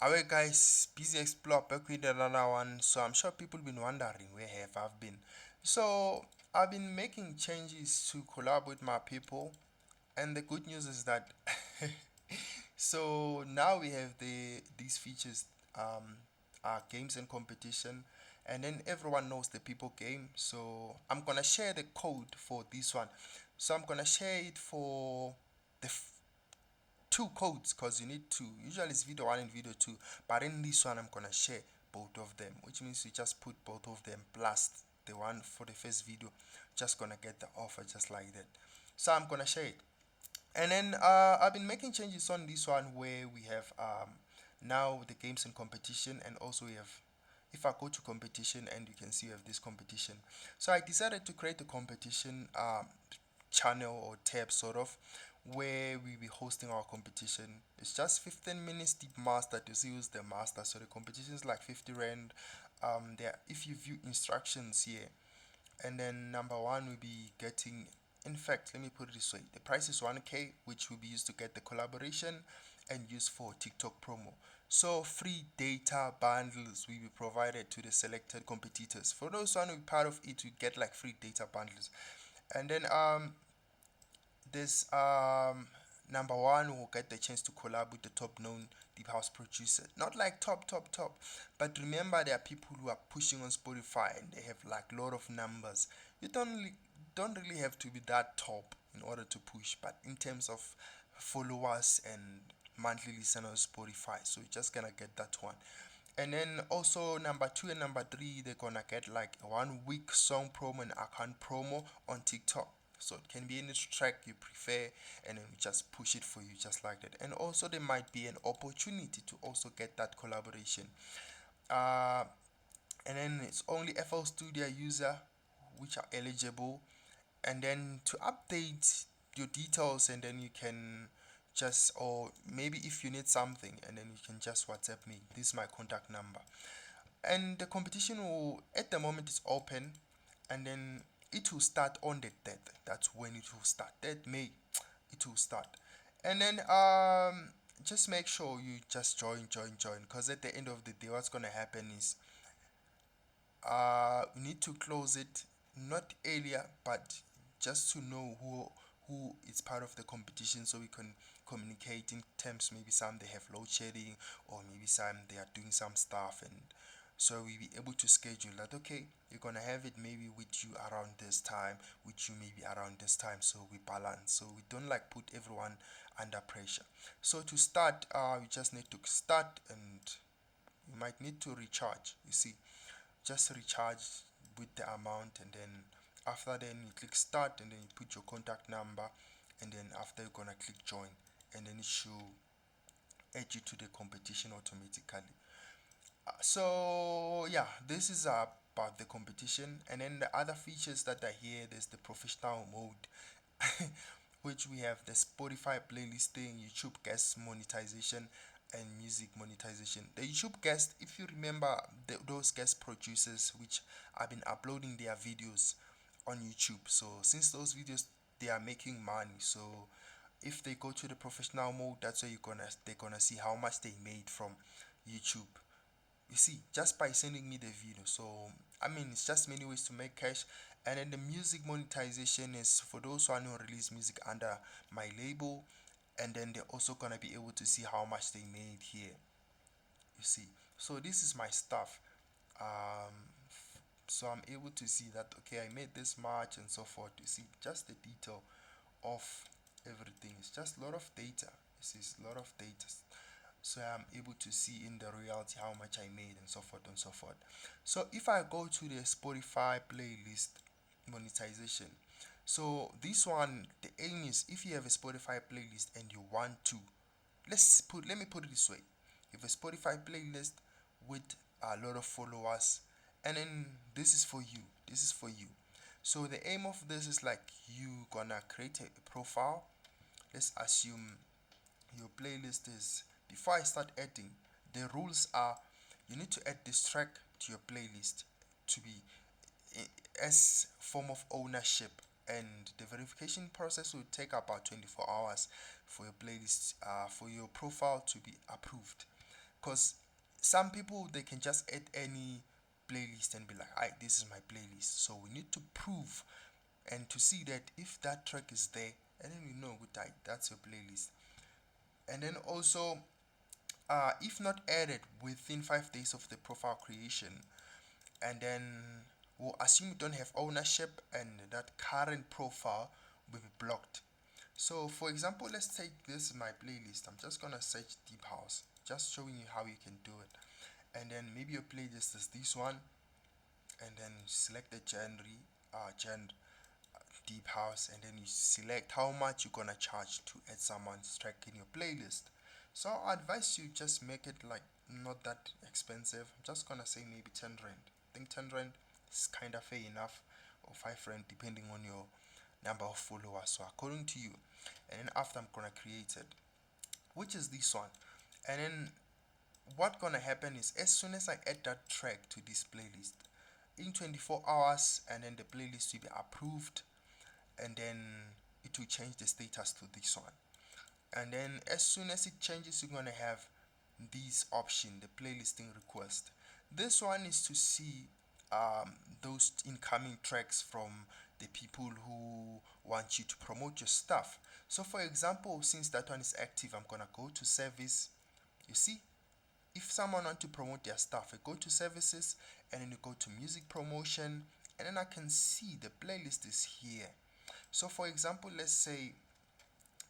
Alright guys, BusyExplore back with another one. So I'm sure people been wondering where have I been. So I've been making changes to collab with my people, and the good news is that so now we have these features, games and competition, and then everyone knows the people game. So I'm gonna share the code for this one. So I'm gonna share it for the two codes because you need two. Usually it's video one and video two, but in this one I'm gonna share both of them, which means you just put both of them plus the one for the first video. Just gonna get the offer just like that. So I'm gonna share it, and then I've been making changes on this one where we have now the games and competition, and also we have, if I go to competition, and you can see we have this competition. So I decided to create a competition channel or tab sort of, where we be hosting our competition. It's just 15 minutes deep master to see who's the master. So the competition is like 50 rand. There, if you view instructions here, and then number one will be getting, in fact, let me put it this way, the price is 1k, which will be used to get the collaboration and used for TikTok promo. So free data bundles will be provided to the selected competitors. For those who want to be part of it, you get like free data bundles. And then this number one will get the chance to collab with the top known deep house producer. Not like top, but remember there are people who are pushing on Spotify and they have like a lot of numbers. You don't really have to be that top in order to push, but in terms of followers and monthly listeners Spotify, so you're just gonna get that one. And then also number two and number three, they're gonna get like a 1 week song promo and account promo on TikTok. So it can be any track you prefer, and then we just push it for you just like that. And also there might be an opportunity to also get that collaboration. Uh, and then it's only FL Studio user which are eligible, and then to update your details, and then you can just, or maybe if you need something, and then you can just WhatsApp me. This is my contact number. And the competition will, at the moment, it's open, and then it will start on the 3rd. That's when it will start, 3rd May. It will start. And then just make sure you just join, because at the end of the day what's going to happen is we need to close it not earlier, but just to know who is part of the competition, so we can communicate in terms, maybe some they have load shedding, or maybe some they are doing some stuff, and so we be able to schedule that. Okay, you're gonna have it maybe with you around this time, with you maybe around this time, so we balance, so we don't like put everyone under pressure. So to start, you just need to start, and you might need to recharge, you see, just recharge with the amount, and then after, then you click start, and then you put your contact number, and then after you're gonna click join, and then it should add you to the competition automatically. So yeah, this is about the competition. And then the other features that are here, there's the professional mode which we have the Spotify playlisting, YouTube guest monetization, and music monetization. The YouTube guest, if you remember, those guest producers which have been uploading their videos on YouTube. So since those videos, they are making money. So if they go to the professional mode, that's where they're gonna see how much they made from YouTube. You see, just by sending me the video. So I mean, it's just many ways to make cash. And then the music monetization is for those who want to release music under my label, and then they're also gonna be able to see how much they made here, you see. So this is my stuff. um so I'm able to see that, okay, I made this much and so forth. You see, just the detail of everything. It's just a lot of data. This is a lot of data, so I'm able to see in the reality how much I made and so forth and so forth. So if I go to the Spotify playlist monetization, so this one, the aim is, if you have a Spotify playlist and you want to, let me put it this way. You have a Spotify playlist with a lot of followers, and then this is for you. So the aim of this is like, you gonna create a profile. Let's assume your playlist is, before I start adding, the rules are, you need to add this track to your playlist to be as form of ownership, and the verification process will take about 24 hours for your playlist, for your profile to be approved. because some people they can just add any playlist and be like, "Alright, this is my playlist." So we need to prove and to see that if that track is there, and then we know good, that's your playlist. And then also, if not added within 5 days of the profile creation, and then we'll assume you don't have ownership and that current profile will be blocked. So for example, let's take this my playlist. I'm just gonna search deep house, just showing you how you can do it. And then maybe your playlist is this one, and then select the genre deep house, and then you select how much you're gonna charge to add someone's track in your playlist. So I advise you just make it like not that expensive. I'm just gonna say maybe 10 rand. I think 10 rand is kind of fair enough, or 5 rand depending on your number of followers. So according to you, and then after I'm gonna create it, which is this one. And then what gonna happen is as soon as I add that track to this playlist, in 24 hours, and then the playlist will be approved, and then it will change the status to this one. And then as soon as it changes, you're gonna have this option, the playlisting request. This one is to see those incoming tracks from the people who want you to promote your stuff. So for example, since that one is active, I'm gonna go to service. You see, if someone want to promote their stuff, I go to services, and then you go to music promotion, and then I can see the playlist is here. So for example,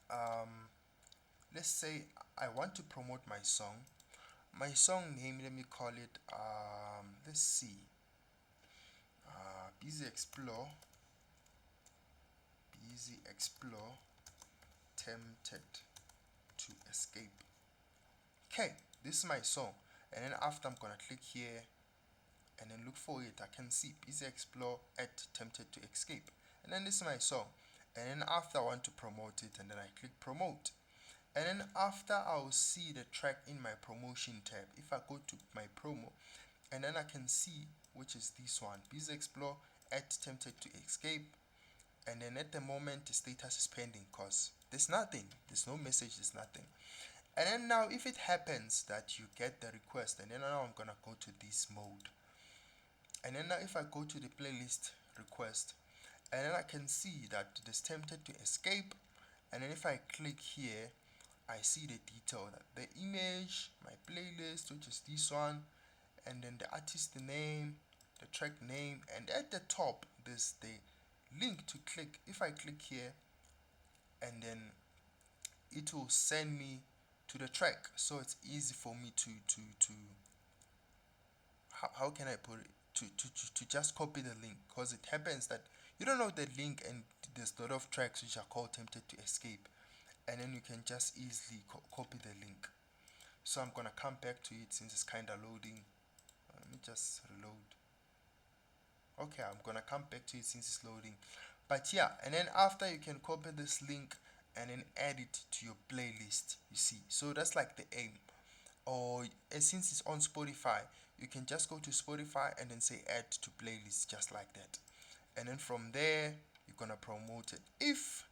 um, let's say I want to promote my song. My song name, let me call it, let's see, Busy Explore, Busy Explore, Tempted to Escape. Okay, this is my song. And then after I'm gonna click here and then look for it, I can see Busy Explore at Tempted to Escape. And then this is my song. And then after I want to promote it, and then I click promote. And then after I'll see the track in my promotion tab. If I go to my promo, and then I can see which is this one, Busy Explore at Tempted to Escape. And then at the moment the status is pending because there's nothing, there's no message, there's nothing. And then now if it happens that you get the request, and then now I'm gonna go to this mode, and then now if I go to the playlist request, and then I can see that it is Tempted to Escape. And then if I click here, I see the detail, that the image, my playlist, which is this one, and then the artist name, the track name, and at the top there's the link to click. If I click here, and then it will send me to the track, so it's easy for me to how can I put it, to just copy the link, because it happens that you don't know the link, and there's a lot of tracks which are called Tempted to Escape, and then you can just easily copy the link. So I'm gonna come back to it since it's kind of loading. Let me just reload. Okay, I'm gonna come back to it since it's loading. But yeah, and then after you can copy this link and then add it to your playlist, you see. So that's like the aim. Or since it's on Spotify, you can just go to Spotify and then say add to playlist, just like that. And then from there you're gonna promote it. If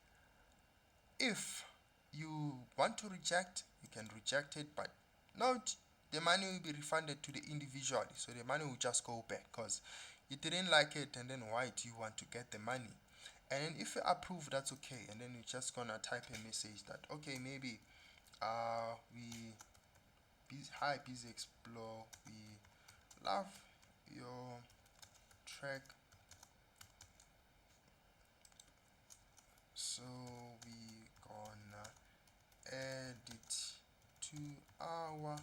you want to reject, you can reject it, but not, the money will be refunded to the individual, so the money will just go back because you didn't like it, and then why do you want to get the money? And then if you approve, that's okay, and then you're just gonna type a message that okay, maybe hi Busy Explore, we love your track, so we gonna add it to our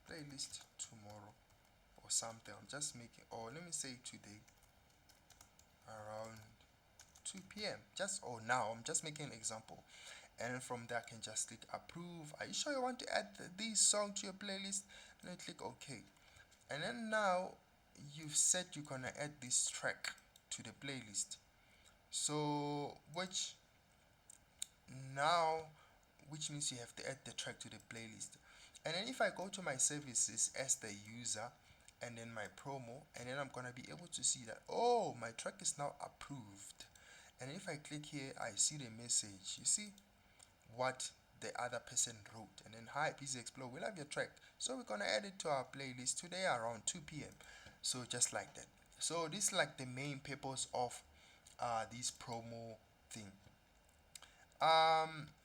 playlist tomorrow, or something. I'm just making, or let me say today around 2 p.m. just, or now I'm just making an example. And then from there I can just click approve. Are you sure you want to add this song to your playlist? And then click OK. And then now you've said you're gonna add this track to the playlist, so now which means you have to add the track to the playlist. And then if I go to my services as the user, and then my promo, and then I'm gonna be able to see that oh, my track is now approved. And if I click here, I see the message. You see what the other person wrote. And then, hi, BusyExplore, we love your track. So we're gonna add it to our playlist today around 2 p.m. So just like that. So this is like the main purpose of this promo thing.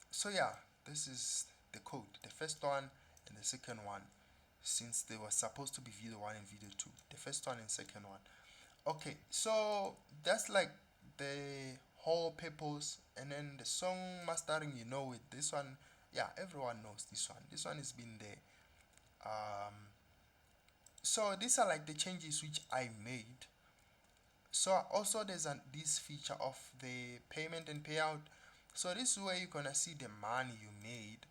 So yeah, this is the code, the first one and the second one, since they were supposed to be video one and video two, the first one and second one. Okay, so that's like the whole purpose. And then the song mastering, you know it. This one, yeah, everyone knows this one. This one has been there. Um, so these are like the changes which I made. So also there's this feature of the payment and payout. So this is where you're gonna see the money you made.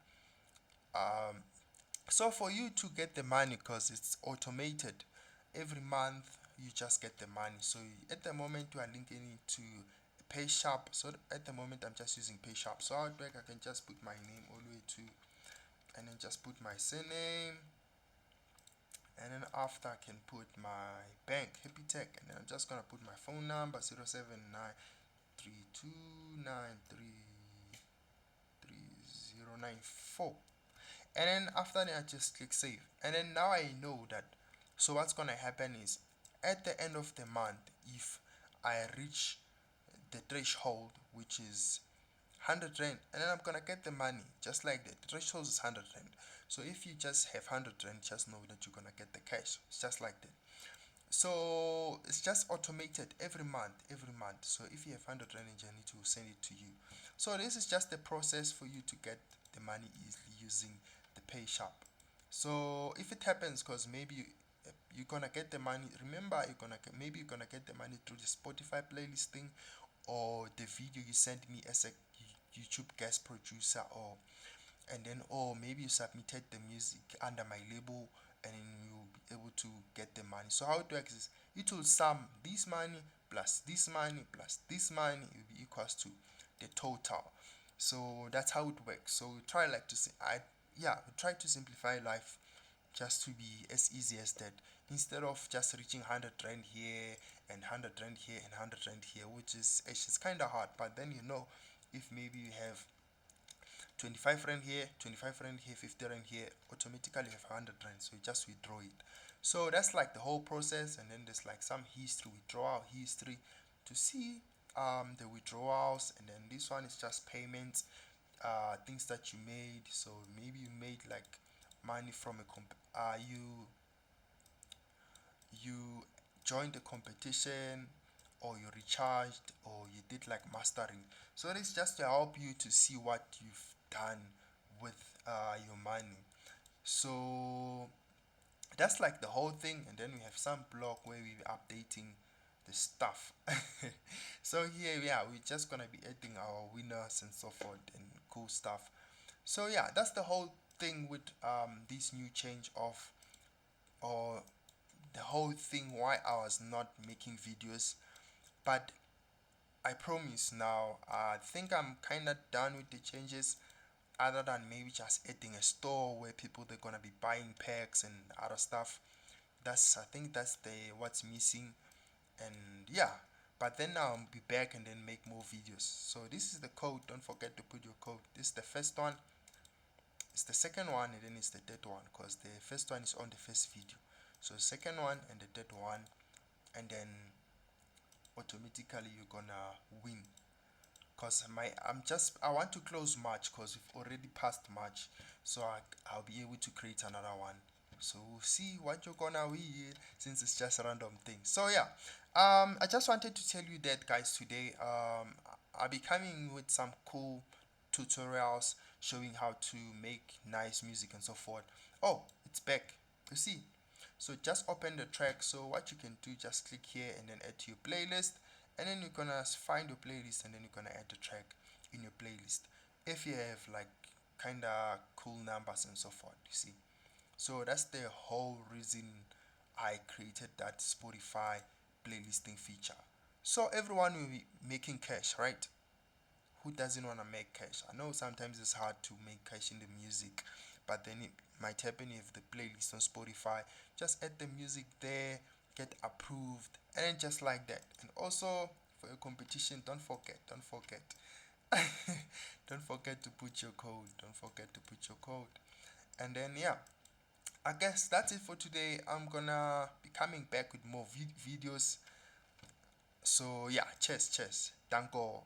Um, so for you to get the money, because it's automated, every month you just get the money. So at the moment you are linking it to PayShap. So at the moment I'm just using PayShap. So how do I can just put my name all the way to, and then just put my surname, and then after I can put my bank, Capitec, and then I'm just gonna put my phone number 079329339094. And then after that I just click save. And then now I know that, so what's gonna happen is at the end of the month, if I reach the threshold, which is 100 rand, and then I'm gonna get the money just like that. The threshold is 100 rand. So if you just have 100 rand, just know that you're gonna get the cash. It's just like that. So it's just automated every month. So if you have 100 rand, I need to send it to you. So this is just the process for you to get the money easily using the pay shop. So if it happens, because maybe you're gonna get the money, remember maybe you're gonna get the money through the Spotify playlist thing, or the video you sent me as a YouTube guest producer, or and then, or maybe you submitted the music under my label, and then you'll be able to get the money. So how it works is it will sum this money plus this money plus this money, it will be equals to the total. So that's how it works. So we try like to say, we try to simplify life just to be as easy as that, instead of just reaching 100 rand here and 100 rand here and 100 rand here, which is it's kind of hard. But then, if maybe you have 25 rand here, 25 rand here, 50 rand here, automatically you have 100 rand, so you just withdraw it. So that's like the whole process. And then there's like some history, withdrawal history, to see the withdrawals. And then this one is just payments, things that you made. So maybe you made like money from a you joined the competition, or you recharged, or you did like mastering. So it's just to help you to see what you've done with your money. So that's like the whole thing. And then we have some blog where we're updating the stuff. So here, yeah, we're just gonna be adding our winners and so forth and cool stuff. So yeah, that's the whole thing with this new change of, or the whole thing why I was not making videos. But I promise now, I think I'm kind of done with the changes, other than maybe just adding a store where people they're gonna be buying packs and other stuff. I think that's the what's missing. And yeah, but then I'll be back and then make more videos. So this is the code. Don't forget to put your code. This is the first one, it's the second one, and then it's the third one, because the first one is on the first video. So second one and the third one, and then automatically you're gonna win. Because I want to close March, because we've already passed March. So I'll be able to create another one. So we'll see what you're gonna win, since it's just a random thing. So yeah, I just wanted to tell you that, guys, today I'll be coming with some cool tutorials showing how to make nice music and so forth. Oh, it's back. You see, so just open the track. So what you can do, just click here and then add to your playlist, and then you're gonna find your playlist, and then you're gonna add the track in your playlist if you have like kinda cool numbers and so forth, you see. So that's the whole reason I created that Spotify playlisting feature. So everyone will be making cash, right? Who doesn't want to make cash? I know sometimes it's hard to make cash in the music, but then it might happen if the playlist on Spotify, just add the music there, get approved, and then just like that. And also for your competition, don't forget, Don't forget to put your code. Don't forget to put your code. And then yeah, I guess that's it for today. I'm gonna be coming back with more videos. So yeah, cheers, cheers. Danko.